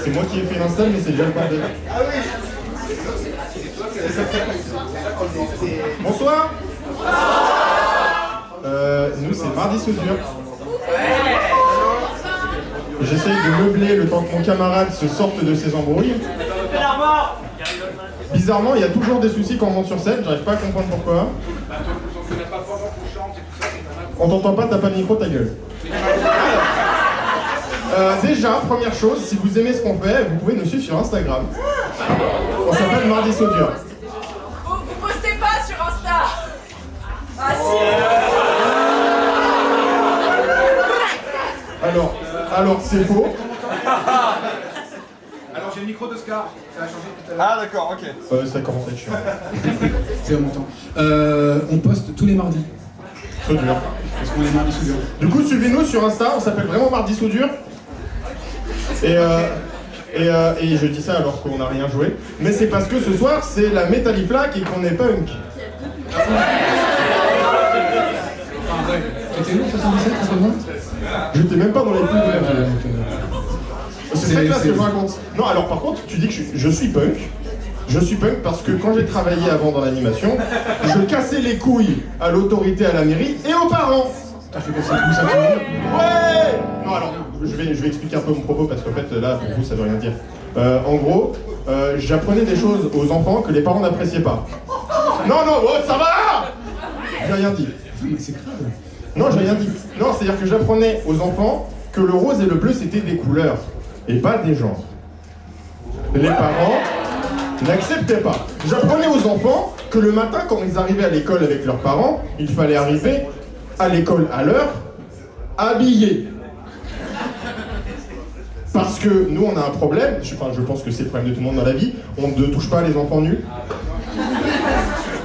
C'est moi qui ai fait l'install, mais c'est déjà le bordel. Ah oui. Bonsoir. Nous, c'est Mardi Soudure. J'essaye de meubler le temps que mon camarade se sorte de ses embrouilles. Bizarrement, il y a toujours des soucis quand on monte sur scène, j'arrive pas à comprendre pourquoi. On t'entend pas, t'as pas le micro, ta gueule. Déjà, première chose, si vous aimez ce qu'on fait, vous pouvez nous suivre sur Instagram. On s'appelle Mardi Soudure. Vous postez pas sur Insta. Ah si. Alors c'est faux. Alors j'ai le micro d'Oscar, ça a changé tout à l'heure. Ah d'accord, ok. Ça commence à être chiant. C'est à mon temps. On poste tous les mardis. Soudure. Parce qu'on est mardi soudure. Du coup, suivez-nous sur Insta, on s'appelle vraiment Mardi Soudure. Et je dis ça alors qu'on n'a rien joué. Mais c'est parce que ce soir, c'est la Metaliflaque et qu'on est punk. Ah ouais. T'étais où, 77, rapidement? J'étais même pas dans les pubs. C'est très classe ce que je c'est- raconte. Non, alors par contre, tu dis que je suis punk. Je suis punk parce que quand j'ai travaillé avant dans l'animation, je cassais les couilles à l'autorité, à la mairie et aux parents. T'as fait passer tout ça tout le monde? Ouais. Non, alors, je vais expliquer un peu mon propos parce qu'en fait, là, pour vous, ça veut rien dire. En gros, j'apprenais des choses aux enfants que les parents n'appréciaient pas. Non, oh, ça va. J'ai rien dit. Mais c'est grave. Non, j'ai rien dit. Non, c'est-à-dire que j'apprenais aux enfants que le rose et le bleu, c'était des couleurs et pas des genres. Les parents n'acceptaient pas. J'apprenais aux enfants que le matin, quand ils arrivaient à l'école avec leurs parents, il fallait arriver à l'école à l'heure, habillés. Parce que nous, on a un problème, je pense que c'est le problème de tout le monde dans la vie, on ne touche pas les enfants nus.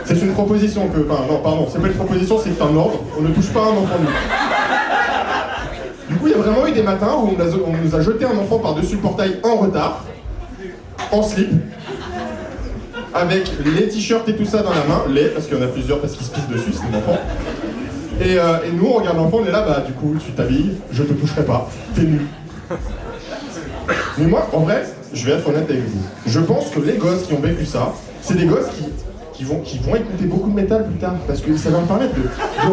C'est une proposition que... Enfin, non, pardon, c'est pas une proposition, c'est un ordre. On ne touche pas un enfant nu. Du coup, il y a vraiment eu des matins où on nous a jeté un enfant par-dessus le portail en retard, en slip, avec les t-shirts et tout ça dans la main, parce qu'il y en a plusieurs, parce qu'ils se pissent dessus, c'est mon enfant. Et nous, on regarde l'enfant, on est là, bah du coup, tu t'habilles, je te toucherai pas, t'es nu. Mais moi, en vrai, je vais être honnête avec vous. Je pense que les gosses qui ont vécu ça, c'est des gosses qui vont écouter beaucoup de métal plus tard, parce que ça va leur permettre de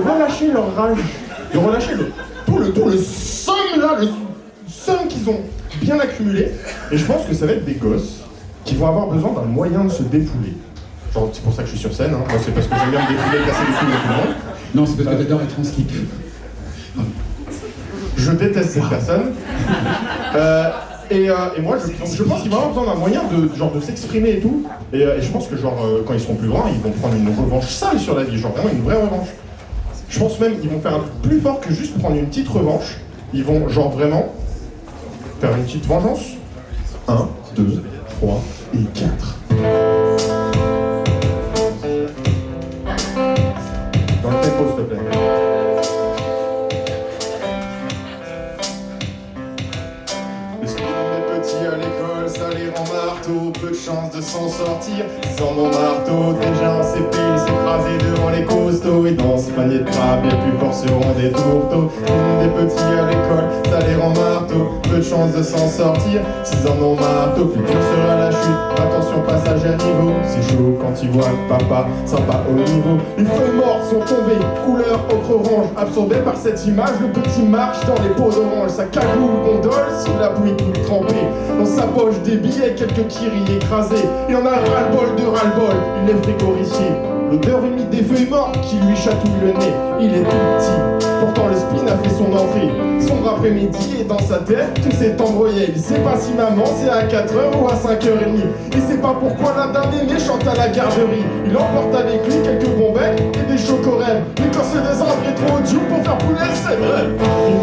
relâcher leur rage, de relâcher tout le somme là, le somme qu'ils ont bien accumulé. Et je pense que ça va être des gosses qui vont avoir besoin d'un moyen de se défouler. Genre, c'est pour ça que je suis sur scène, hein. Moi c'est parce que j'aime bien me défouler, casser les couilles de tout le monde. Non, c'est parce que t'adores être en slip. Je déteste cette personne. Et moi, je pense qu'ils vont avoir besoin d'un moyen de s'exprimer et tout. Et je pense que quand ils seront plus grands, ils vont prendre une revanche sale sur la vie, genre vraiment une vraie revanche. Je pense même qu'ils vont faire un truc plus fort que juste prendre une petite revanche. Ils vont genre vraiment faire une petite vengeance. 1, 2, 3 et 4. Dans le tempo, s'il te plaît. À l'école, ça les rend marteau, peu de chance de s'en sortir. Sans mon marteau, déjà en CP, il s'écrasait devant les costauds. Et dans ce panier de crabes, les plus forts seront des tourteaux. Des petits à l'école, ça les rend marteau, peu de chance de s'en sortir. S'ils en ont marteau, plus dur sera la chute. Attention, passage à niveau, c'est chaud quand ils voient papa, sympa au niveau. Les feuilles mortes sont tombées, couleur ocre-orange. Absorbé par cette image, le petit marche dans les pots d'orange. Sa cagoule gondole sous la pluie toute trempée. Dans sa poche des billets, quelques kiris écrasés. Il en a ras-le-bol de ras-le-bol, il est frigorifié. L'odeur humide des feuilles mortes qui lui chatouille le nez. Il est tout petit, pourtant le spleen a fait son entrée. Sombre après-midi et dans sa tête, tout s'est embrouillé. Il sait pas si maman c'est à 4h ou à 5h30. Il sait pas pourquoi la dame est méchante à la garderie. Il emporte avec lui quelques bons becs et des chocorèmes. Mais quand c'est des arbres et trop durs pour faire poulet, c'est vrai.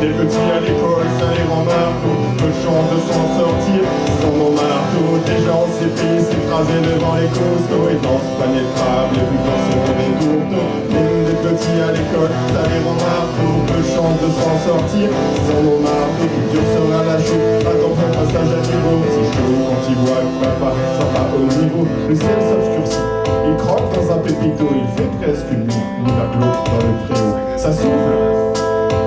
Des petits à l'école, ça les rend marteau. Peu de chance de s'en sortir sans mon marteau. Déjà on s'est pris, s'écraser devant les costauds. Et dans ce panier de crabes, les plus forts seront des tourteaux. Des petits à l'école, ça les rend marteau. Peu de chance de s'en sortir sans mon marteau. Plus dur sera la chute, attention passage à niveau. C'est chaud quand il voit que papa, ça va au niveau. Le ciel s'obscurcit, il croque dans un pépito. Il fait presque une nuit, il va glauque dans le préau. Ça souffle,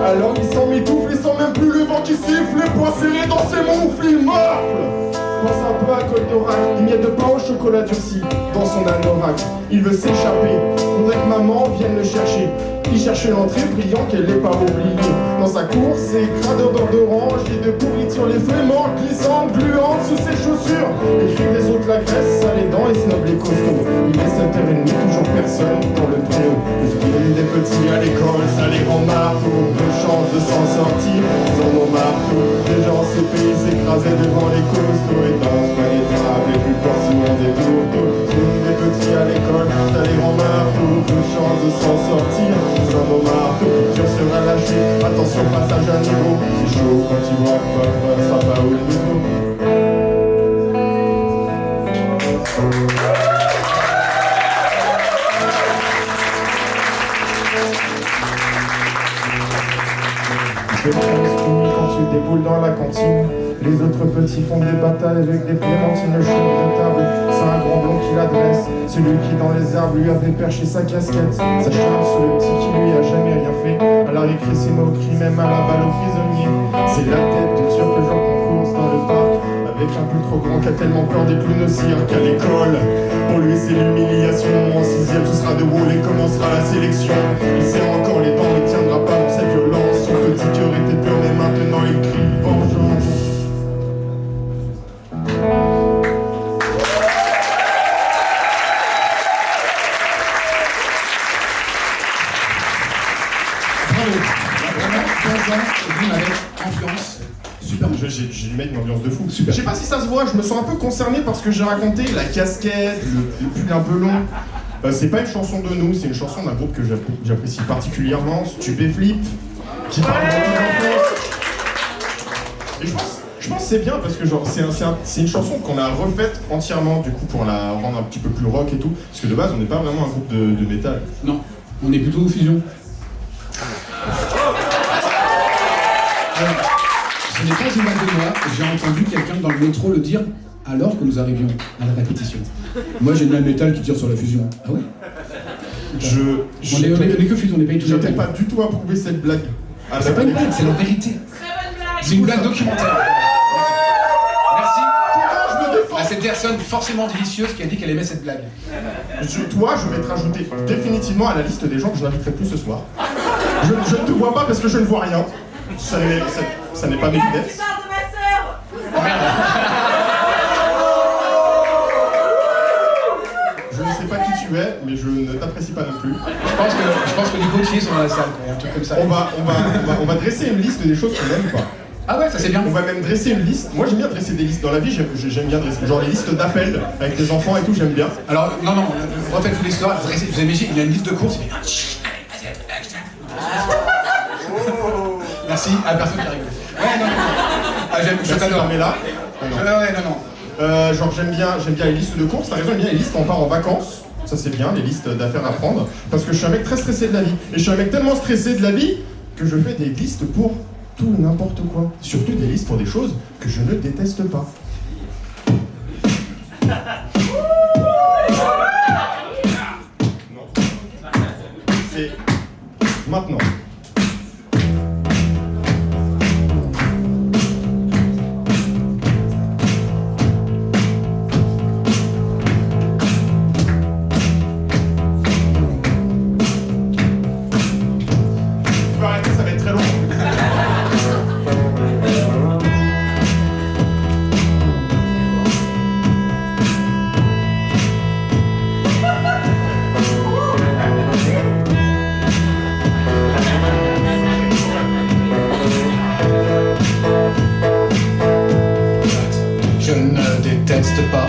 alors il s'en m'étouffe. Il sent même plus le vent qui siffle. Les poings serrés dans ses moufles, il morfle. pain au chocolat durci dans son anorak. Il veut s'échapper, faudrait que maman vienne le chercher. Il cherche l'entrée, priant qu'elle l'ait pas oubliée. Dans sa course, c'est cradeur d'orange et de pourrites sur les feuilles mortes, glissantes, gluantes sous ses chaussures. Les cris des autres la graisse, ça les dents et snob les costauds. Il est 7h30, toujours personne dans le préau. Les souvenirs des petits à l'école, ça les rend marteaux. Peu de chance de s'en sortir, ils en ont marteau. Les gens ces pays s'écrasaient devant les costauds. Et dans ce panier de sable, les plus forts souvent des tourteaux. Les souvenirs des petits à l'école, ça les rend marteaux. Peu de chance de s'en sortir. Dans nos marteaux, dur sera lâché. Attention, passage à niveau. C'est chaud quand tu vois que papa sera pas au niveau. Je pense quand tu déboules dans la cantine. Les autres petits font des batailles avec des clémentines. Le chef de table, c'est un grand blond qui l'adresse. Celui qui dans les arbres lui avait perché sa casquette. Sa charme sur le petit qui lui a jamais rien fait. À la récré ses moqueries, même à la balle aux prisonniers. C'est la tête de sûr que j'en concourse dans le parc. Avec un plus trop grand qui a tellement peur des clowns au cirque qu'à l'école. Pour lui c'est l'humiliation. En 6ème ce sera de rôle et commencera la sélection. Il serre encore les dents mais tiendra pas dans cette violence. Son petit cœur était pur mais maintenant il crie vengeance. Super. J'ai mis une ambiance de fou. Super. Je sais pas si ça se voit, je me sens un peu concerné par ce que j'ai raconté, la casquette, le pull un peu long. C'est pas une chanson de nous, c'est une chanson d'un groupe que j'apprécie particulièrement, Stupéflip, qui parle de l'enfance. Et je pense que c'est bien parce que genre c'est une chanson qu'on a refaite entièrement du coup pour la rendre un petit peu plus rock et tout. Parce que de base on n'est pas vraiment un groupe de métal. Non, on est plutôt fusion. Ce n'est pas une blague de moi, j'ai entendu quelqu'un dans le métro le dire alors que nous arrivions à la répétition. Moi j'ai mis un métal qui tire sur la fusion. Ah ouais? On est que fusion, on n'est pas du tout. Je n'ai pas du tout approuvé cette blague. C'est pas une blague, c'est la vérité. Très bonne blague. C'est une blague documentaire. Merci je me défends. à cette personne forcément délicieuse qui a dit qu'elle aimait cette blague. Toi, je vais te rajouter définitivement à la liste des gens que je n'inviterai plus ce soir. Je ne te vois pas parce que je ne vois rien. Ça n'est pas mes Tu lunettes. parles de ma sœur. Oh merde. Je ne sais pas qui tu es, mais je ne t'apprécie pas non plus. Je pense que les potiers sont dans la salle, quoi, un truc comme ça. On va dresser une liste des choses qu'on n'aime pas. Ah ouais, ça c'est bien. On va même dresser une liste. Moi j'aime bien dresser des listes. Dans la vie, j'aime bien dresser. Genre les listes d'appels avec les enfants et tout, j'aime bien. Alors, non, refaites l'histoire. Vous avez imaginé, il y a une liste de courses. Merci à la personne qui arrive. Ouais, non. Ah, je t'adore. Mais là. Ouais, non. Genre j'aime bien les listes de courses. T'as raison, j'aime bien les listes quand on part en vacances. Ça c'est bien, les listes d'affaires à prendre. Parce que je suis un mec très stressé de la vie. Et je suis un mec tellement stressé de la vie que je fais des listes pour tout et n'importe quoi. Surtout des listes pour des choses que je ne déteste pas. Non. C'est maintenant. Tu peux arrêter, ça va être très long. Je ne déteste pas.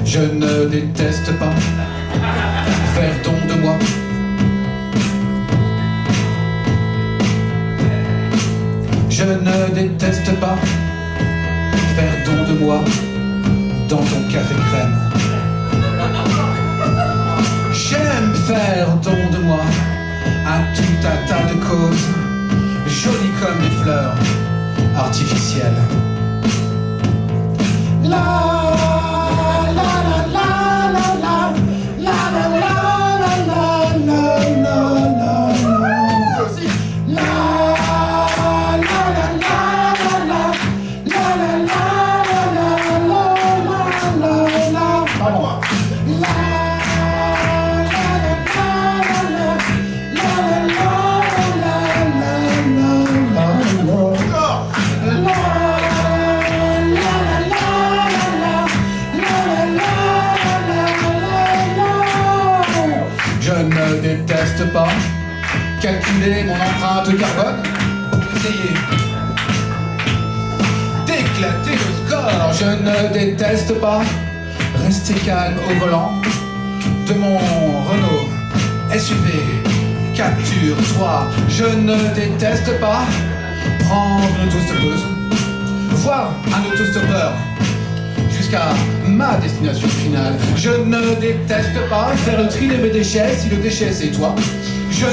Je ne déteste pas faire don de moi. Je ne déteste pas faire don de moi dans ton café crème. J'aime faire don de moi à tout un tas de causes, jolies comme des fleurs artificielles. calculer mon empreinte carbone. Essayez d'éclater le score. Je ne déteste pas rester calme au volant de mon Renault SUV. Capture-toi. Je ne déteste pas prendre une autostoppeuse, voire un autostoppeur, jusqu'à ma destination finale. Je ne déteste pas faire le tri de mes déchets si le déchet c'est toi. Je ne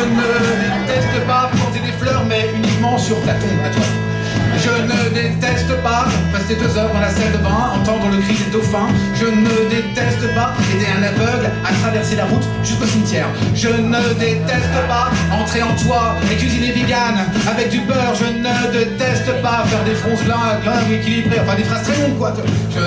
déteste pas planter des fleurs mais uniquement sur ta tombe à toi. Je ne déteste pas passer 2 heures dans la salle de bain, entendre le cri des dauphins. Je ne déteste pas aider un aveugle à traverser la route jusqu'au cimetière. Je ne déteste pas entrer en toit et cuisiner vegan avec du beurre. Je ne déteste pas faire des fronces longues équilibrées, enfin des phrases très longues quoi. Je...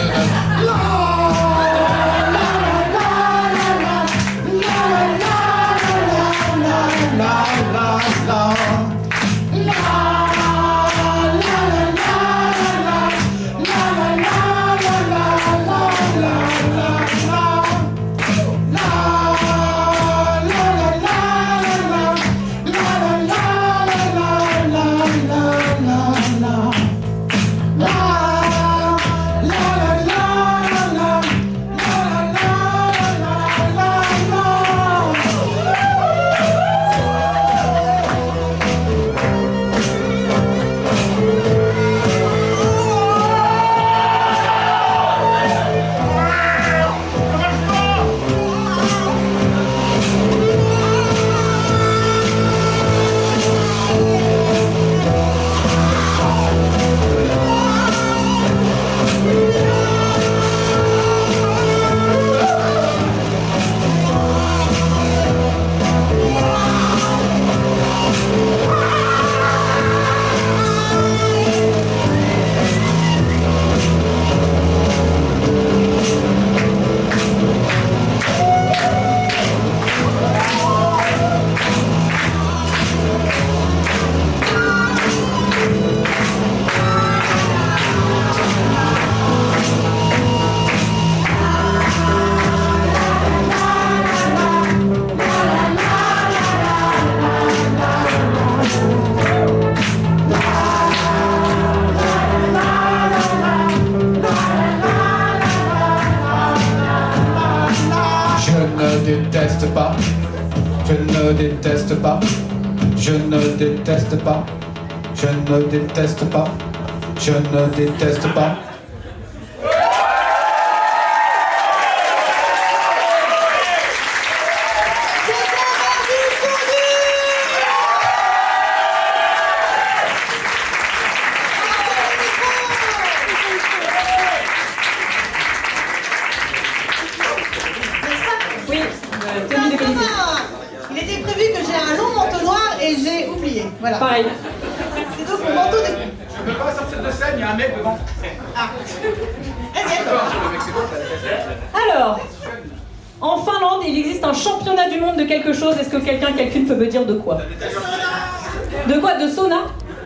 déteste pas, je ne déteste pas, je ne déteste pas, je ne déteste pas, je ne déteste pas. Il était prévu que j'ai un long manteau noir et j'ai oublié. Voilà. Pareil. C'est donc mon manteau de... Je peux pas sortir de scène, il y a un mec devant. Ah. Vas-y, attends. Alors, en Finlande, il existe un championnat du monde de quelque chose. Est-ce que quelqu'un, quelqu'une peut me dire de quoi? De quoi? De sauna?